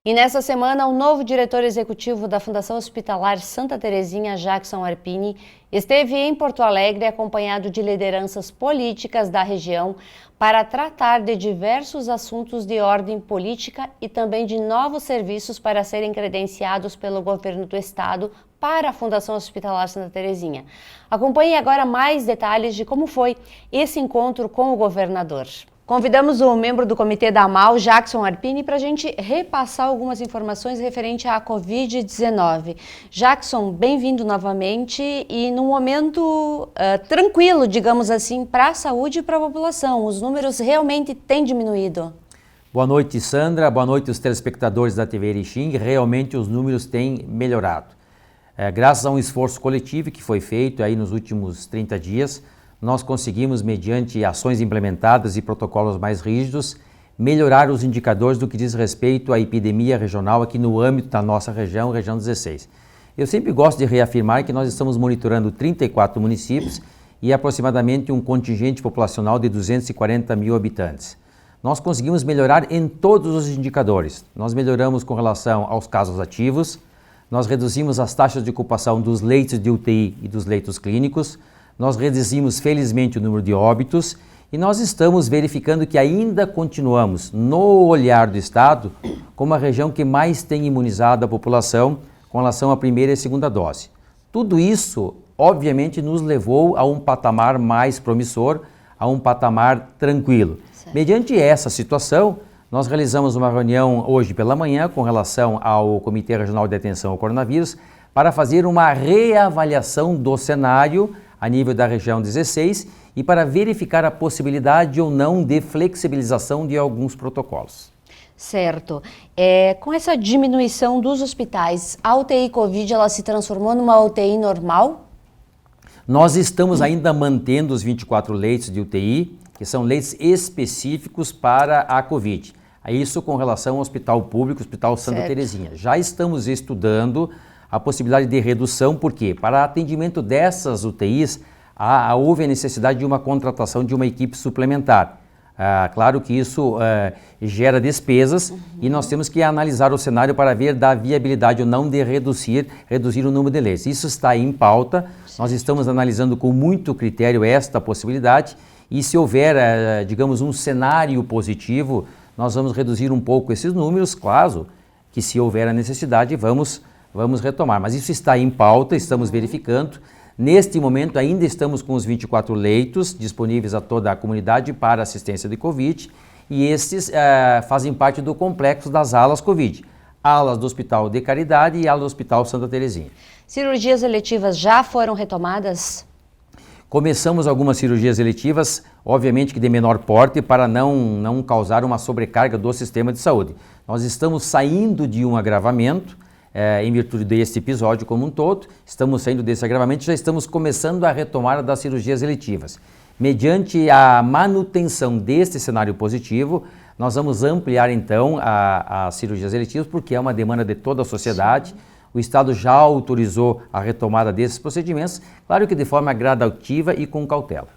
E nessa semana, o novo diretor executivo da Fundação Hospitalar Santa Terezinha, Jackson Arpini, esteve em Porto Alegre acompanhado de lideranças políticas da região para tratar de diversos assuntos de ordem política e também de novos serviços para serem credenciados pelo governo do estado para a Fundação Hospitalar Santa Terezinha. Acompanhe agora mais detalhes de como foi esse encontro com o governador. Convidamos o membro do comitê da AMAL, Jackson Arpini, para a gente repassar algumas informações referente à Covid-19. Jackson, bem-vindo novamente e num momento tranquilo, digamos assim, para a saúde e para a população. Os números realmente têm diminuído. Boa noite, Sandra. Boa noite, os telespectadores da TV Erechim. Realmente os números têm melhorado. Graças a um esforço coletivo que foi feito aí nos últimos 30 dias, nós conseguimos, mediante ações implementadas e protocolos mais rígidos, melhorar os indicadores do que diz respeito à epidemia regional aqui no âmbito da nossa região, região 16. Eu sempre gosto de reafirmar que nós estamos monitorando 34 municípios e aproximadamente um contingente populacional de 240 mil habitantes. Nós conseguimos melhorar em todos os indicadores. Nós melhoramos com relação aos casos ativos, nós reduzimos as taxas de ocupação dos leitos de UTI e dos leitos clínicos, nós reduzimos felizmente o número de óbitos e nós estamos verificando que ainda continuamos, no olhar do Estado, como a região que mais tem imunizado a população com relação à primeira e segunda dose. Tudo isso, obviamente, nos levou a um patamar mais promissor, a um patamar tranquilo. Certo. Mediante essa situação, nós realizamos uma reunião hoje pela manhã com relação ao Comitê Regional de Atenção ao Coronavírus para fazer uma reavaliação do cenário a nível da região 16 e para verificar a possibilidade ou não de flexibilização de alguns protocolos. Certo. Com essa diminuição dos hospitais, a UTI Covid ela se transformou numa UTI normal? Nós estamos ainda mantendo os 24 leitos de UTI, que são leitos específicos para a Covid. Isso com relação ao Hospital Público, Hospital Santa Terezinha. Já estamos estudando a possibilidade de redução, porque para atendimento dessas UTIs, houve a necessidade de uma contratação de uma equipe suplementar. Claro que isso gera despesas e nós temos que analisar o cenário para ver da viabilidade ou não de reduzir o número de leitos. Isso está em pauta, nós estamos analisando com muito critério esta possibilidade e se houver, digamos, um cenário positivo, nós vamos reduzir um pouco esses números, claro que se houver a necessidade, vamos retomar, mas isso está em pauta, estamos verificando. Neste momento ainda estamos com os 24 leitos disponíveis a toda a comunidade para assistência de Covid e estes fazem parte do complexo das alas Covid, alas do Hospital de Caridade e alas do Hospital Santa Terezinha. Cirurgias eletivas já foram retomadas? Começamos algumas cirurgias eletivas, obviamente que de menor porte, para não causar uma sobrecarga do sistema de saúde. Nós estamos saindo de um agravamento, em virtude deste episódio como um todo, estamos saindo desse agravamento e já estamos começando a retomada das cirurgias eletivas. Mediante a manutenção deste cenário positivo, nós vamos ampliar então as cirurgias eletivas, porque é uma demanda de toda a sociedade. Sim. O Estado já autorizou a retomada desses procedimentos, claro que de forma gradativa e com cautela.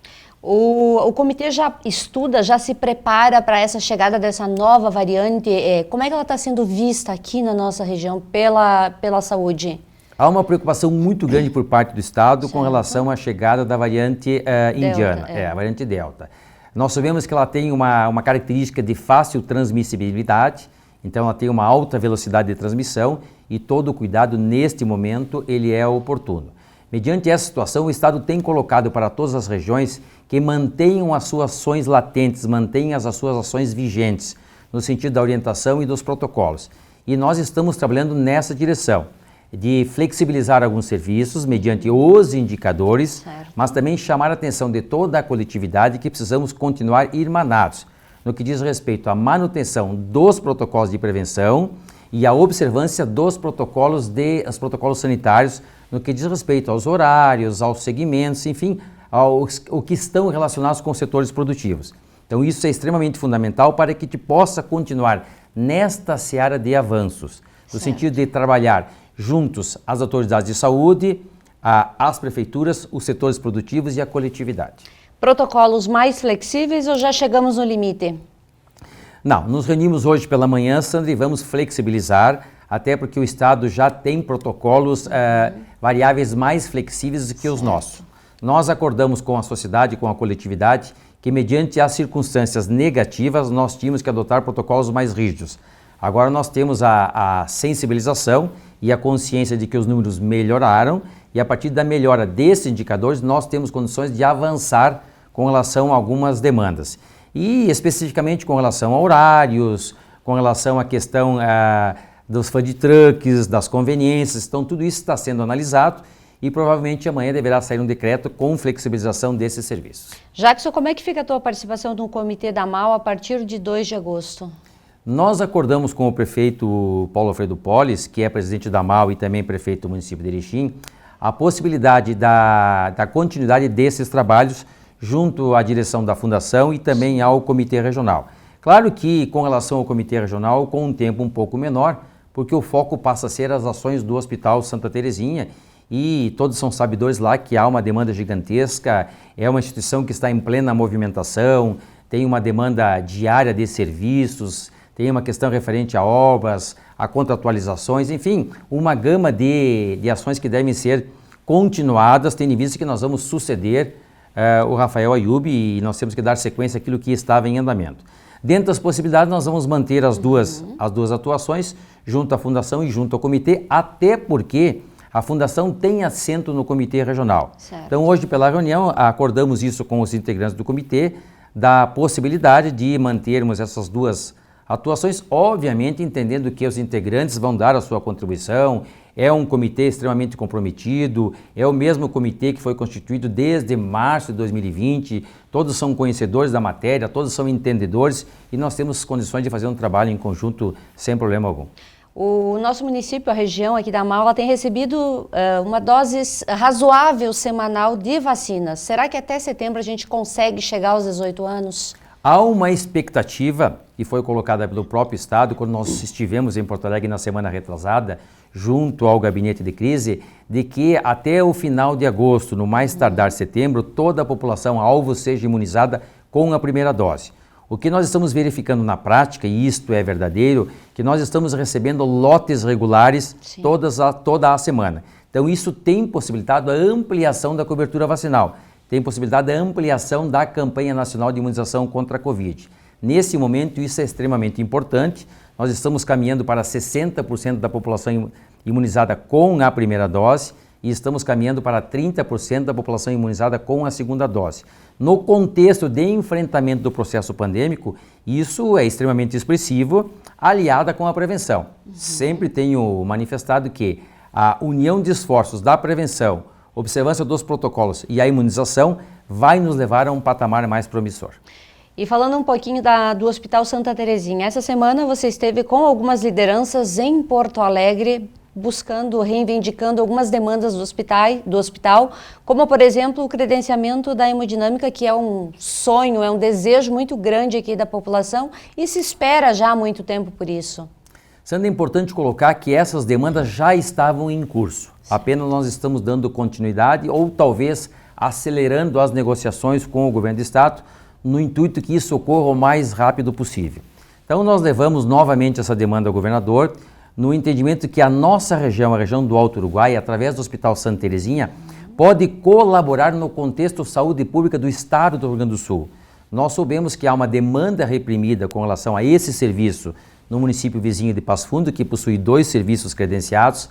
O comitê já estuda, já se prepara para essa chegada dessa nova variante. Como é que ela está sendo vista aqui na nossa região pela saúde? Há uma preocupação muito grande por parte do Estado com relação à chegada da variante indiana, a variante Delta. Nós sabemos que ela tem uma característica de fácil transmissibilidade, então ela tem uma alta velocidade de transmissão e todo o cuidado neste momento ele é oportuno. Mediante essa situação, o Estado tem colocado para todas as regiões que mantenham as suas ações latentes, mantenham as suas ações vigentes, no sentido da orientação e dos protocolos. E nós estamos trabalhando nessa direção, de flexibilizar alguns serviços mediante os indicadores, mas também chamar a atenção de toda a coletividade que precisamos continuar irmanados no que diz respeito à manutenção dos protocolos de prevenção e à observância dos protocolos sanitários no que diz respeito aos horários, aos segmentos, enfim, o que estão relacionados com os setores produtivos. Então isso é extremamente fundamental para que a gente possa continuar nesta seara de avanços, no sentido de trabalhar juntos as autoridades de saúde, as prefeituras, os setores produtivos e a coletividade. Protocolos mais flexíveis ou já chegamos no limite? Não, nos reunimos hoje pela manhã, Sandra, e vamos flexibilizar, até porque o Estado já tem protocolos variáveis mais flexíveis do que os nossos. Nós acordamos com a sociedade, com a coletividade, que mediante as circunstâncias negativas nós tínhamos que adotar protocolos mais rígidos. Agora nós temos a sensibilização e a consciência de que os números melhoraram e a partir da melhora desses indicadores nós temos condições de avançar com relação a algumas demandas. E especificamente com relação a horários, com relação à questão dos food trucks, das conveniências, então tudo isso está sendo analisado e provavelmente amanhã deverá sair um decreto com flexibilização desses serviços. Jackson, como é que fica a tua participação no comitê da MAU a partir de 2 de agosto? Nós acordamos com o prefeito Paulo Alfredo Polis, que é presidente da MAU e também prefeito do município de Erechim, a possibilidade da continuidade desses trabalhos junto à direção da fundação e também ao comitê regional. Claro que com relação ao comitê regional, com um tempo um pouco menor, porque o foco passa a ser as ações do Hospital Santa Terezinha e todos são sabedores lá que há uma demanda gigantesca, é uma instituição que está em plena movimentação, tem uma demanda diária de serviços, tem uma questão referente a obras, a contratualizações, enfim, uma gama de ações que devem ser continuadas, tendo em vista que nós vamos suceder o Rafael Ayub e nós temos que dar sequência àquilo que estava em andamento. Dentro das possibilidades, nós vamos manter as duas atuações junto à Fundação e junto ao Comitê, até porque a Fundação tem assento no Comitê Regional. Certo. Então, hoje, pela reunião, acordamos isso com os integrantes do Comitê, da possibilidade de mantermos essas duas atuações, obviamente entendendo que os integrantes vão dar a sua contribuição, é um comitê extremamente comprometido, é o mesmo comitê que foi constituído desde março de 2020, todos são conhecedores da matéria, todos são entendedores e nós temos condições de fazer um trabalho em conjunto sem problema algum. O nosso município, a região aqui da MAU, tem recebido uma dose razoável semanal de vacinas. Será que até setembro a gente consegue chegar aos 18 anos? Há uma expectativa, que foi colocada pelo próprio Estado, quando nós estivemos em Porto Alegre na semana retrasada, junto ao gabinete de crise, de que até o final de agosto, no mais tardar setembro, toda a população alvo seja imunizada com a primeira dose. O que nós estamos verificando na prática, e isto é verdadeiro, que nós estamos recebendo lotes regulares toda a semana. Então isso tem possibilitado a ampliação da cobertura vacinal, tem possibilidade da ampliação da campanha nacional de imunização contra a Covid. Nesse momento isso é extremamente importante, nós estamos caminhando para 60% da população imunizada com a primeira dose e estamos caminhando para 30% da população imunizada com a segunda dose. No contexto de enfrentamento do processo pandêmico, isso é extremamente expressivo, aliada com a prevenção. Sempre tenho manifestado que a união de esforços da prevenção, observância dos protocolos e a imunização vai nos levar a um patamar mais promissor. E falando um pouquinho do Hospital Santa Terezinha, essa semana você esteve com algumas lideranças em Porto Alegre, reivindicando algumas demandas do hospital, como por exemplo o credenciamento da hemodinâmica, que é um sonho, é um desejo muito grande aqui da população e se espera já há muito tempo por isso. Sendo importante colocar que essas demandas já estavam em curso, apenas nós estamos dando continuidade ou talvez acelerando as negociações com o governo do estado no intuito que isso ocorra o mais rápido possível. Então nós levamos novamente essa demanda ao governador, no entendimento que a nossa região, a região do Alto Uruguai, através do Hospital Santa Terezinha, pode colaborar no contexto de saúde pública do estado do Rio Grande do Sul. Nós soubemos que há uma demanda reprimida com relação a esse serviço no município vizinho de Passo Fundo, que possui 2 serviços credenciados.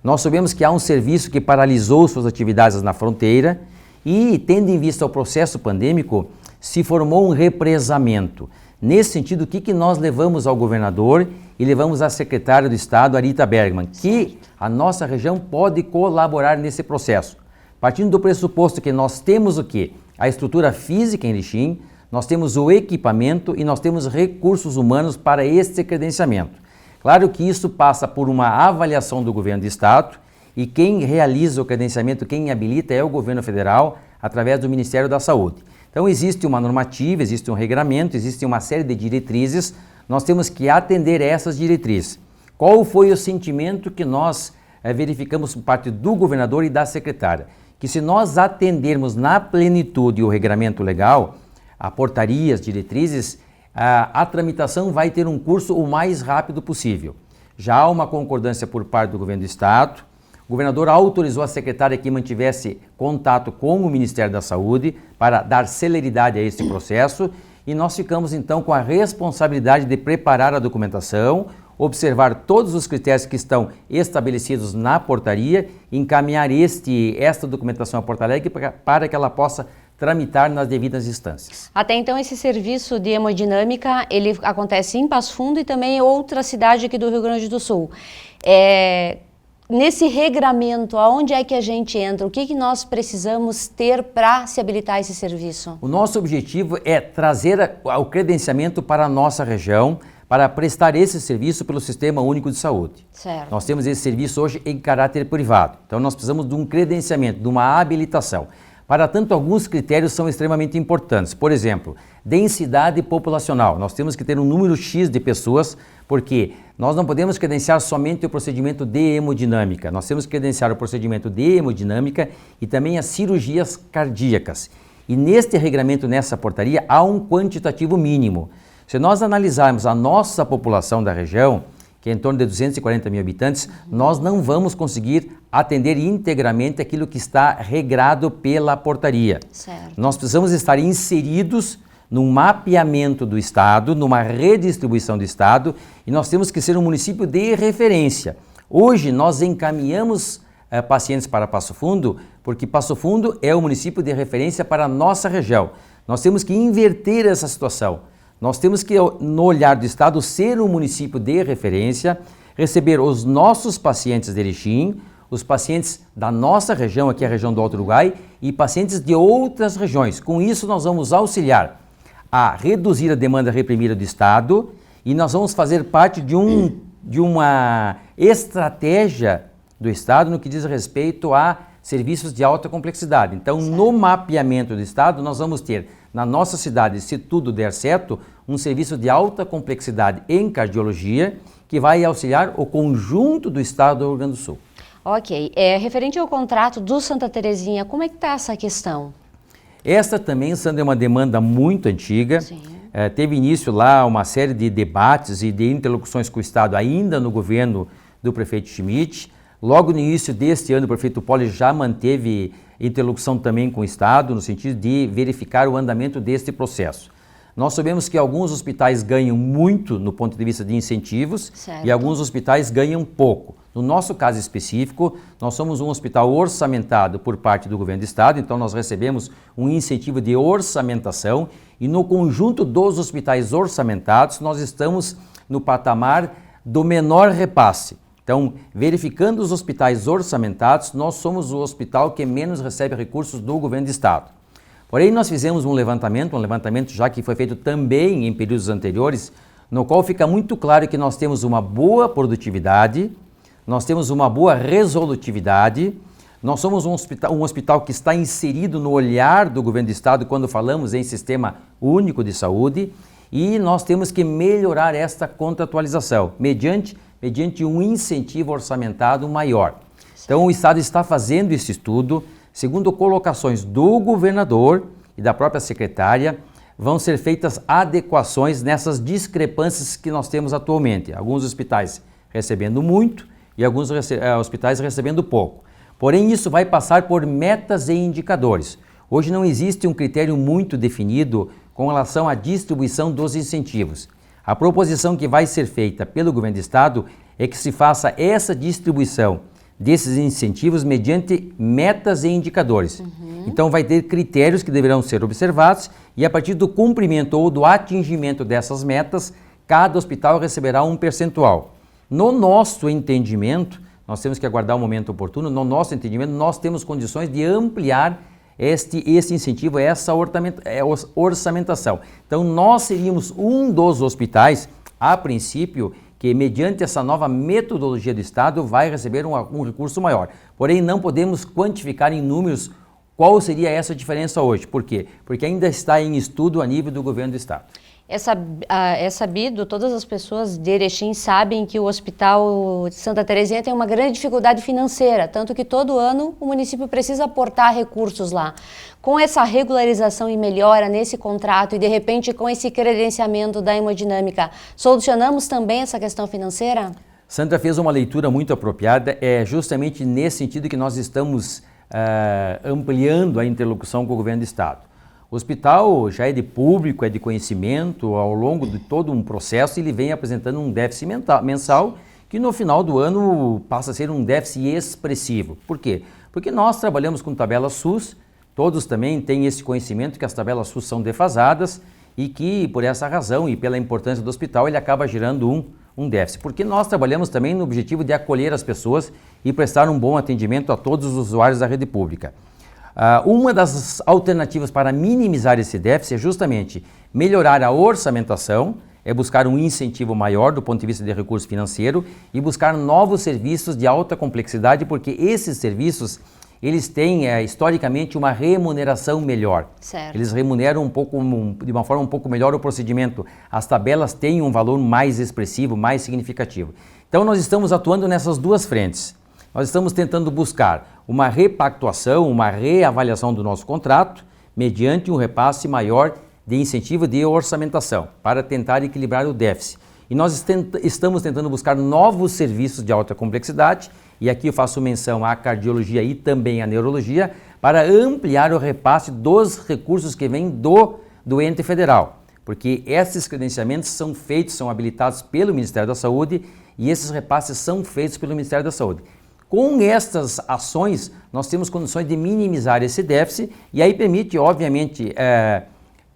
Nós soubemos que há um serviço que paralisou suas atividades na fronteira e, tendo em vista o processo pandêmico, se formou um represamento. Nesse sentido, o que nós levamos ao governador e levamos à secretária do Estado, Arita Bergman, que a nossa região pode colaborar nesse processo. Partindo do pressuposto que nós temos o quê? A estrutura física em Erechim, nós temos o equipamento e nós temos recursos humanos para esse credenciamento. Claro que isso passa por uma avaliação do governo do Estado e quem realiza o credenciamento, quem habilita é o governo federal através do Ministério da Saúde. Então existe uma normativa, existe um regramento, existe uma série de diretrizes, nós temos que atender essas diretrizes. Qual foi o sentimento que nós verificamos por parte do governador e da secretária? Que se nós atendermos na plenitude o regramento legal, a portaria, as diretrizes, a tramitação vai ter um curso o mais rápido possível. Já há uma concordância por parte do governo do estado. O governador autorizou a secretária que mantivesse contato com o Ministério da Saúde para dar celeridade a este processo e nós ficamos então com a responsabilidade de preparar a documentação, observar todos os critérios que estão estabelecidos na portaria, encaminhar esta documentação a Porto Alegre para que ela possa tramitar nas devidas instâncias. Até então esse serviço de hemodinâmica, ele acontece em Passo Fundo e também em outra cidade aqui do Rio Grande do Sul. Nesse regramento, aonde é que a gente entra? O que nós precisamos ter para se habilitar esse serviço? O nosso objetivo é trazer o credenciamento para a nossa região, para prestar esse serviço pelo Sistema Único de Saúde. Certo. Nós temos esse serviço hoje em caráter privado, então nós precisamos de um credenciamento, de uma habilitação. Para tanto, alguns critérios são extremamente importantes. Por exemplo, densidade populacional. Nós temos que ter um número X de pessoas, porque nós não podemos credenciar somente o procedimento de hemodinâmica. Nós temos que credenciar o procedimento de hemodinâmica e também as cirurgias cardíacas. E neste regramento, nessa portaria, há um quantitativo mínimo. Se nós analisarmos a nossa população da região, que é em torno de 240 mil habitantes, nós não vamos conseguir atender integralmente aquilo que está regrado pela portaria. Certo. Nós precisamos estar inseridos num mapeamento do Estado, numa redistribuição do Estado, e nós temos que ser um município de referência. Hoje nós encaminhamos pacientes para Passo Fundo, porque Passo Fundo é o município de referência para a nossa região. Nós temos que inverter essa situação. Nós temos que, no olhar do Estado, ser um município de referência, receber os nossos pacientes de Erechim, os pacientes da nossa região, aqui a região do Alto Uruguai, e pacientes de outras regiões. Com isso, nós vamos auxiliar a reduzir a demanda reprimida do Estado e nós vamos fazer parte de uma estratégia do Estado no que diz respeito a serviços de alta complexidade. Então, no mapeamento do Estado, nós vamos ter, na nossa cidade, se tudo der certo, um serviço de alta complexidade em cardiologia que vai auxiliar o conjunto do Estado do Rio Grande do Sul. Ok. Referente ao contrato do Santa Terezinha, como é que está essa questão? Esta também, Sandra, é uma demanda muito antiga. Sim. Teve início lá uma série de debates e de interlocuções com o Estado ainda no governo do prefeito Schmidt. Logo no início deste ano, o prefeito Poli já manteve interlocução também com o Estado, no sentido de verificar o andamento deste processo. Nós sabemos que alguns hospitais ganham muito no ponto de vista de incentivos, certo, e alguns hospitais ganham pouco. No nosso caso específico, nós somos um hospital orçamentado por parte do governo do Estado, então nós recebemos um incentivo de orçamentação e no conjunto dos hospitais orçamentados nós estamos no patamar do menor repasse. Então, verificando os hospitais orçamentados, nós somos o hospital que menos recebe recursos do governo do Estado. Porém, nós fizemos um levantamento já que foi feito também em períodos anteriores, no qual fica muito claro que nós temos uma boa produtividade, nós temos uma boa resolutividade, nós somos um hospital que está inserido no olhar do governo do Estado quando falamos em Sistema Único de Saúde e nós temos que melhorar esta contratualização mediante um incentivo orçamentado maior. Então, o Estado está fazendo esse estudo, segundo colocações do governador e da própria secretária, vão ser feitas adequações nessas discrepâncias que nós temos atualmente. Alguns hospitais recebendo muito e alguns hospitais recebendo pouco. Porém, isso vai passar por metas e indicadores. Hoje não existe um critério muito definido com relação à distribuição dos incentivos. A proposição que vai ser feita pelo governo do Estado é que se faça essa distribuição desses incentivos mediante metas e indicadores. Então vai ter critérios que deverão ser observados e a partir do cumprimento ou do atingimento dessas metas, cada hospital receberá um percentual. No nosso entendimento, nós temos que aguardar o momento oportuno, no nosso entendimento nós temos condições de ampliar este incentivo, essa orçamentação. Então nós seríamos um dos hospitais, a princípio, que mediante essa nova metodologia do Estado vai receber um recurso maior. Porém, não podemos quantificar em números qual seria essa diferença hoje. Por quê? Porque ainda está em estudo a nível do governo do Estado. É sabido, todas as pessoas de Erechim sabem que o Hospital de Santa Terezinha tem uma grande dificuldade financeira, tanto que todo ano o município precisa aportar recursos lá. Com essa regularização e melhora nesse contrato e de repente com esse credenciamento da hemodinâmica, solucionamos também essa questão financeira? Sandra fez uma leitura muito apropriada, é justamente nesse sentido que nós estamos ampliando a interlocução com o governo do estado. O hospital já é de público, é de conhecimento, ao longo de todo um processo ele vem apresentando um déficit mensal que no final do ano passa a ser um déficit expressivo. Por quê? Porque nós trabalhamos com tabela SUS, todos também têm esse conhecimento que as tabelas SUS são defasadas e que por essa razão e pela importância do hospital ele acaba gerando um déficit. Porque nós trabalhamos também no objetivo de acolher as pessoas e prestar um bom atendimento a todos os usuários da rede pública. Uma das alternativas para minimizar esse déficit é justamente melhorar a orçamentação, é buscar um incentivo maior do ponto de vista de recurso financeiro e buscar novos serviços de alta complexidade, porque esses serviços eles têm historicamente uma remuneração melhor. Certo. Eles remuneram de uma forma um pouco melhor o procedimento. As tabelas têm um valor mais expressivo, mais significativo. Então nós estamos atuando nessas duas frentes. Nós estamos tentando buscar uma repactuação, uma reavaliação do nosso contrato, mediante um repasse maior de incentivo de orçamentação, para tentar equilibrar o déficit. E nós estamos tentando buscar novos serviços de alta complexidade, e aqui eu faço menção à cardiologia e também à neurologia, para ampliar o repasse dos recursos que vêm do ente federal. Porque esses credenciamentos são habilitados pelo Ministério da Saúde e esses repasses são feitos pelo Ministério da Saúde. Com estas ações, nós temos condições de minimizar esse déficit e aí permite, obviamente,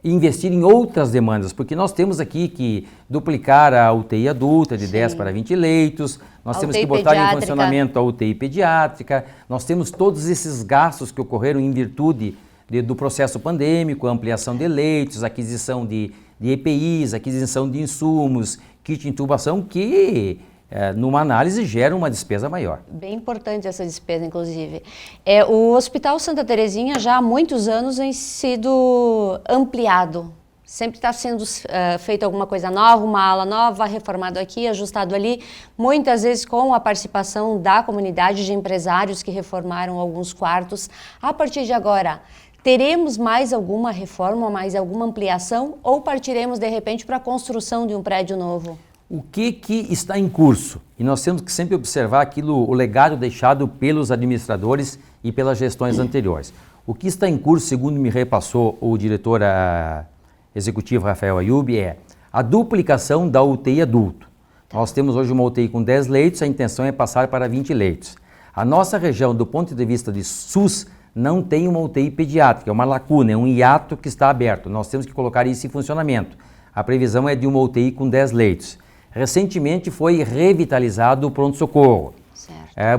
investir em outras demandas, porque nós temos aqui que duplicar a UTI adulta de 10 para 20 leitos, nós temos que botar em funcionamento a UTI pediátrica, nós temos todos esses gastos que ocorreram em virtude do processo pandêmico, ampliação de leitos, aquisição de EPIs, aquisição de insumos, kit de intubação, que numa análise gera uma despesa maior. Bem importante essa despesa, inclusive. O Hospital Santa Terezinha já há muitos anos tem sido ampliado. Sempre está sendo feita alguma coisa nova, uma ala nova, reformado aqui, ajustado ali, muitas vezes com a participação da comunidade de empresários que reformaram alguns quartos. A partir de agora, teremos mais alguma reforma, mais alguma ampliação ou partiremos de repente para a construção de um prédio novo? O que está em curso? E nós temos que sempre observar o legado deixado pelos administradores e pelas gestões anteriores. O que está em curso, segundo me repassou o diretor executivo Rafael Ayub, é a duplicação da UTI adulto. Nós temos hoje uma UTI com 10 leitos, a intenção é passar para 20 leitos. A nossa região, do ponto de vista de SUS, não tem uma UTI pediátrica, é uma lacuna, é um hiato que está aberto. Nós temos que colocar isso em funcionamento. A previsão é de uma UTI com 10 leitos. Recentemente foi revitalizado o pronto-socorro.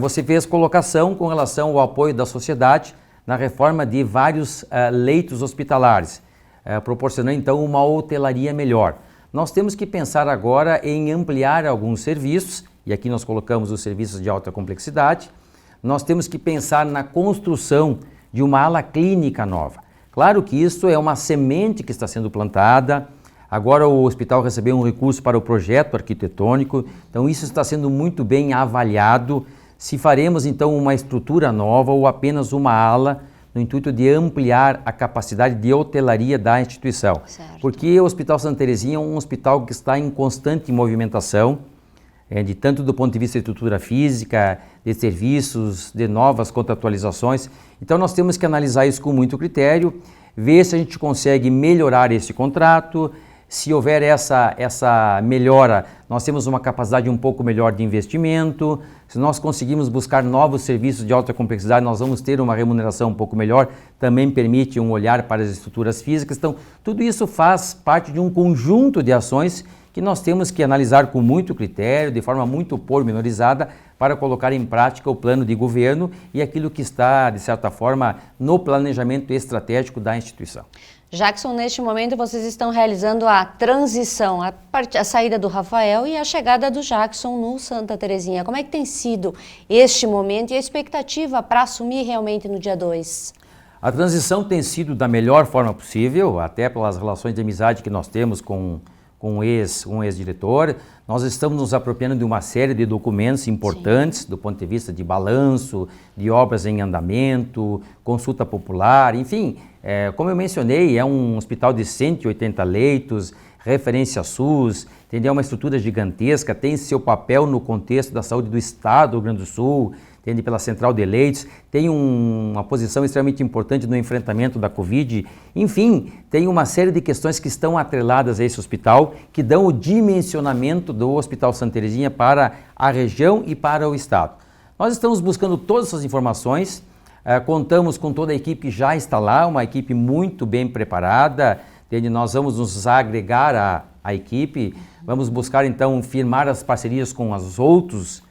Você fez colocação com relação ao apoio da sociedade na reforma de vários leitos hospitalares, proporcionando então uma hotelaria melhor. Nós temos que pensar agora em ampliar alguns serviços, e aqui nós colocamos os serviços de alta complexidade. Nós temos que pensar na construção de uma ala clínica nova. Claro que isso é uma semente que está sendo plantada. Agora o hospital recebeu um recurso para o projeto arquitetônico, então isso está sendo muito bem avaliado. Se faremos então uma estrutura nova ou apenas uma ala, no intuito de ampliar a capacidade de hotelaria da instituição. Certo. Porque o Hospital Santa Terezinha é um hospital que está em constante movimentação, tanto do ponto de vista de estrutura física, de serviços, de novas contratualizações. Então nós temos que analisar isso com muito critério, ver se a gente consegue melhorar esse contrato. Se houver essa melhora, nós temos uma capacidade um pouco melhor de investimento. Se nós conseguimos buscar novos serviços de alta complexidade, nós vamos ter uma remuneração um pouco melhor. Também permite um olhar para as estruturas físicas. Então, tudo isso faz parte de um conjunto de ações que nós temos que analisar com muito critério, de forma muito pormenorizada, para colocar em prática o plano de governo e aquilo que está, de certa forma, no planejamento estratégico da instituição. Jackson, neste momento vocês estão realizando a transição, a saída do Rafael e a chegada do Jackson no Santa Terezinha. Como é que tem sido este momento e a expectativa para assumir realmente no dia 2? A transição tem sido da melhor forma possível, até pelas relações de amizade que nós temos com um ex-diretor. Nós estamos nos apropriando de uma série de documentos importantes do ponto de vista de balanço, de obras em andamento, consulta popular, enfim. Como eu mencionei, é um hospital de 180 leitos, referência SUS, entendeu? É uma estrutura gigantesca, tem seu papel no contexto da saúde do Estado do Rio Grande do Sul, entende? Pela central de leitos, tem uma posição extremamente importante no enfrentamento da Covid. Enfim, tem uma série de questões que estão atreladas a esse hospital, que dão o dimensionamento do Hospital Santa Terezinha para a região e para o Estado. Nós estamos buscando todas essas informações, contamos com toda a equipe que já está lá, uma equipe muito bem preparada, entende? Nós vamos nos agregar à equipe, vamos buscar então firmar as parcerias com os outros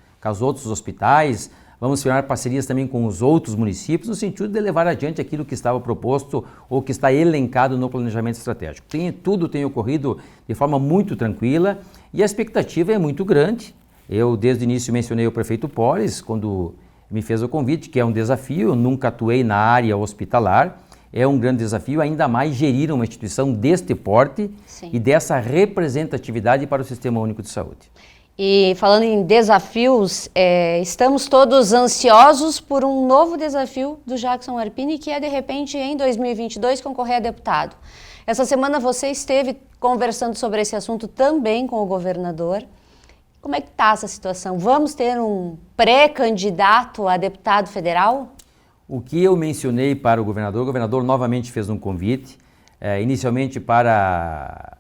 hospitais, vamos firmar parcerias também com os outros municípios, no sentido de levar adiante aquilo que estava proposto ou que está elencado no planejamento estratégico. Tudo tem ocorrido de forma muito tranquila e a expectativa é muito grande. Eu, desde o início, mencionei o prefeito Polis, quando me fez o convite, que é um desafio, eu nunca atuei na área hospitalar, é um grande desafio, ainda mais gerir uma instituição deste porte e dessa representatividade para o Sistema Único de Saúde. E falando em desafios, estamos todos ansiosos por um novo desafio do Jackson Arpini, que é, de repente, em 2022, concorrer a deputado. Essa semana você esteve conversando sobre esse assunto também com o governador. Como é que está essa situação? Vamos ter um pré-candidato a deputado federal? O que eu mencionei para o governador novamente fez um convite, inicialmente para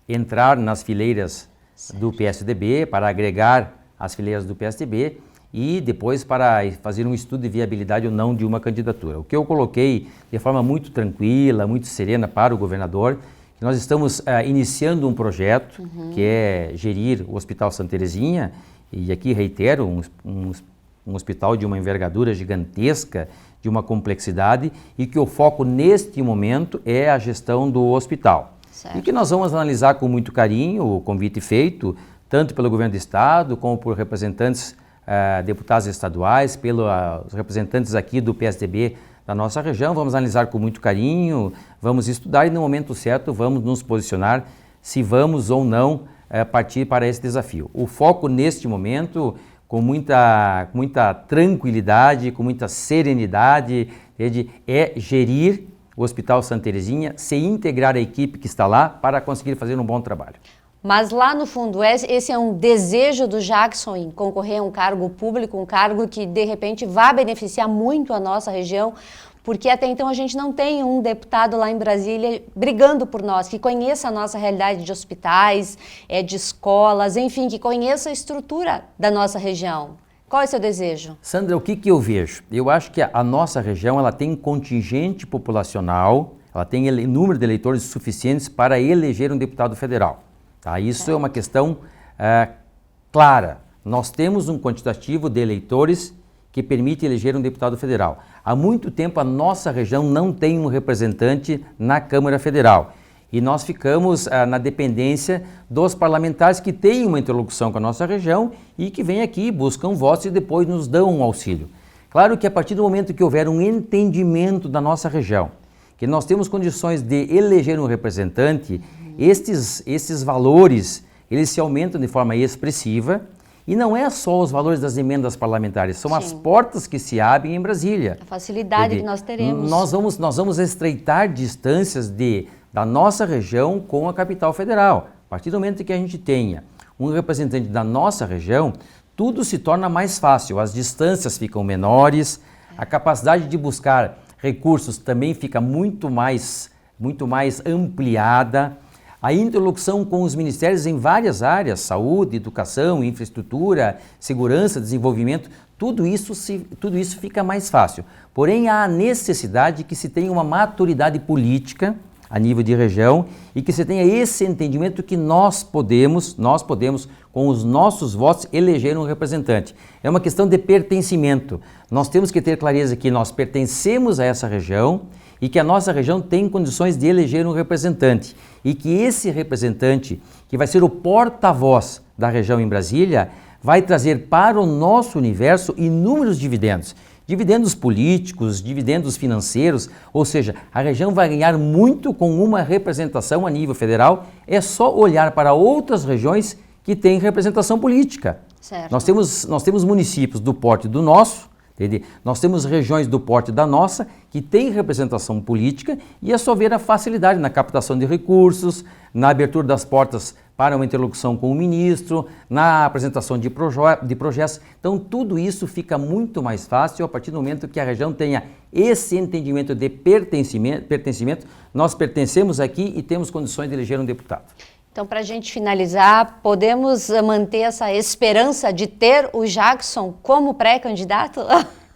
entrar nas fileiras do PSDB, para agregar as fileiras do PSDB e depois para fazer um estudo de viabilidade ou não de uma candidatura. O que eu coloquei de forma muito tranquila, muito serena para o governador, que nós estamos iniciando um projeto que é gerir o Hospital Santa Terezinha, e aqui reitero, um hospital de uma envergadura gigantesca, de uma complexidade, e que o foco neste momento é a gestão do hospital. Certo. E que nós vamos analisar com muito carinho o convite feito, tanto pelo governo do Estado, como por representantes, deputados estaduais, pelos representantes aqui do PSDB da nossa região. Vamos analisar com muito carinho, vamos estudar e no momento certo vamos nos posicionar se vamos ou não partir para esse desafio. O foco neste momento, com muita tranquilidade, com muita serenidade, é gerir o Hospital Santa Terezinha, se integrar à equipe que está lá para conseguir fazer um bom trabalho. Mas lá no fundo, esse é um desejo do Jackson em concorrer a um cargo público, um cargo que de repente vai beneficiar muito a nossa região, porque até então a gente não tem um deputado lá em Brasília brigando por nós, que conheça a nossa realidade de hospitais, de escolas, enfim, que conheça a estrutura da nossa região. Qual é o seu desejo? Sandra, o que eu vejo? Eu acho que a nossa região ela tem contingente populacional, ela tem número de eleitores suficientes para eleger um deputado federal. Tá? Isso é uma questão clara. Nós temos um quantitativo de eleitores que permite eleger um deputado federal. Há muito tempo a nossa região não tem um representante na Câmara Federal. E nós ficamos na dependência dos parlamentares que têm uma interlocução com a nossa região e que vêm aqui, buscam votos e depois nos dão um auxílio. Claro que a partir do momento que houver um entendimento da nossa região, que nós temos condições de eleger um representante, estes valores, eles se aumentam de forma expressiva. E não é só os valores das emendas parlamentares, são as portas que se abrem em Brasília. A facilidade que nós teremos. Nós vamos estreitar distâncias da nossa região com a capital federal. A partir do momento que a gente tenha um representante da nossa região, tudo se torna mais fácil, as distâncias ficam menores, a capacidade de buscar recursos também fica muito mais ampliada. A interlocução com os ministérios em várias áreas, saúde, educação, infraestrutura, segurança, desenvolvimento, tudo isso fica mais fácil. Porém, há a necessidade que se tenha uma maturidade política a nível de região e que se tenha esse entendimento que nós podemos, com os nossos votos, eleger um representante. É uma questão de pertencimento. Nós temos que ter clareza que nós pertencemos a essa região e que a nossa região tem condições de eleger um representante e que esse representante, que vai ser o porta-voz da região em Brasília, vai trazer para o nosso universo inúmeros dividendos dividendos políticos, dividendos financeiros, ou seja, a região vai ganhar muito com uma representação a nível federal. É só olhar para outras regiões que têm representação política. Certo. Nós temos municípios do porte do nosso, entende? Nós temos regiões do porte da nossa que têm representação política e é só ver a facilidade na captação de recursos, na abertura das portas para uma interlocução com o ministro, na apresentação de projetos. Então, tudo isso fica muito mais fácil a partir do momento que a região tenha esse entendimento de pertencimento. Nós pertencemos aqui e temos condições de eleger um deputado. Então, para a gente finalizar, podemos manter essa esperança de ter o Jackson como pré-candidato?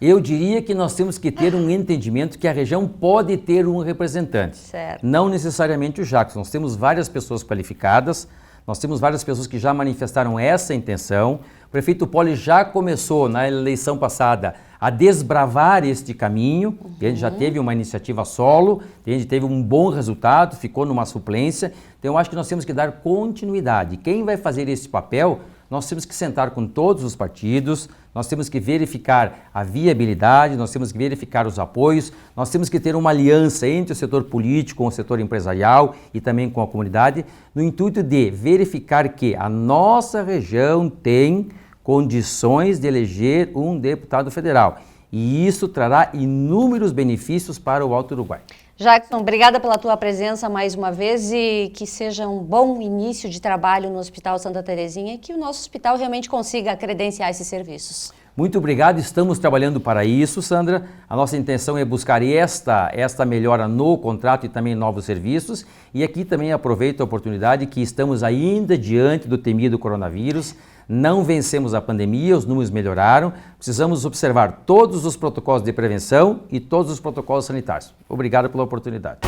Eu diria que nós temos que ter um entendimento que a região pode ter um representante. Certo. Não necessariamente o Jackson. Nós temos várias pessoas qualificadas, nós temos várias pessoas que já manifestaram essa intenção. O prefeito Poli já começou na eleição passada a desbravar este caminho. A gente já teve uma iniciativa solo, a gente teve um bom resultado, ficou numa suplência. Então eu acho que nós temos que dar continuidade. Quem vai fazer esse papel, nós temos que sentar com todos os partidos, nós temos que verificar a viabilidade, nós temos que verificar os apoios, nós temos que ter uma aliança entre o setor político, com o setor empresarial e também com a comunidade, no intuito de verificar que a nossa região tem condições de eleger um deputado federal. E isso trará inúmeros benefícios para o Alto Uruguai. Jackson, obrigada pela tua presença mais uma vez e que seja um bom início de trabalho no Hospital Santa Terezinha e que o nosso hospital realmente consiga credenciar esses serviços. Muito obrigado, estamos trabalhando para isso, Sandra. A nossa intenção é buscar esta melhora no contrato e também novos serviços. E aqui também aproveito a oportunidade que estamos ainda diante do temido coronavírus. Não vencemos a pandemia, os números melhoraram. Precisamos observar todos os protocolos de prevenção e todos os protocolos sanitários. Obrigado pela oportunidade.